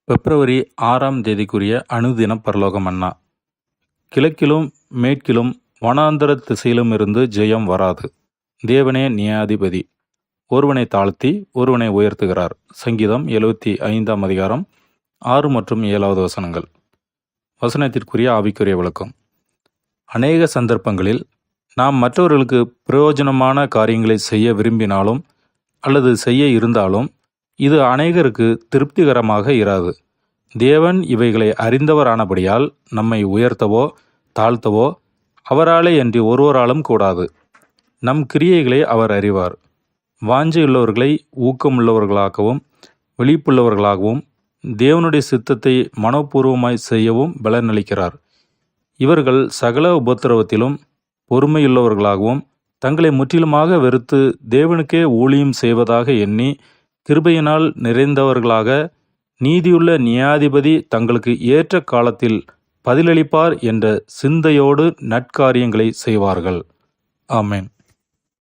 பிப்ரவரி 6ஆம் தேதிக்குரிய அனுதின பரலோக மன்னா. கிழக்கிலும் மேற்கிலும் வனாந்தர திசையிலுமிருந்து ஜெயம் வராது. தேவனே நியாயாதிபதி. ஒருவனை தாழ்த்தி ஒருவனை உயர்த்துகிறார். சங்கீதம் 75ஆம் அதிகாரம் 6 மற்றும் 7வது வசனங்கள். வசனத்திற்குரிய ஆவிக்குரிய விளக்கம். அநேக சந்தர்ப்பங்களில் நாம் மற்றவர்களுக்கு பிரயோஜனமான காரியங்களை செய்ய விரும்பினாலும் அல்லது செய்ய இருந்தாலும் இது அநேகருக்கு திருப்திகரமாக இராது. தேவன் இவைகளை அறிந்தவரானபடியால் நம்மை உயர்த்தவோ தாழ்த்தவோ அவராலே அன்றி ஒருவராலும் கூடாது. நம் கிரியைகளை அவர் அறிவார். வாஞ்சையுள்ளவர்களை ஊக்கமுள்ளவர்களாகவும் விழிப்புள்ளவர்களாகவும் தேவனுடைய சித்தத்தை மனப்பூர்வமாய் செய்யவும் பலனளிக்கிறார். இவர்கள் சகல உபத்திரவத்திலும் பொறுமையுள்ளவர்களாகவும் தங்களை முற்றிலுமாக வெறுத்து தேவனுக்கே ஊழியம் செய்வதாக எண்ணி கிருபையினால் நிறைந்தவர்களாக நீதியுள்ள நியாயாதிபதி தங்களுக்கு ஏற்ற காலத்தில் பதிலளிப்பார் என்ற சிந்தையோடு நற்காரியங்களை செய்வார்கள். ஆமென்.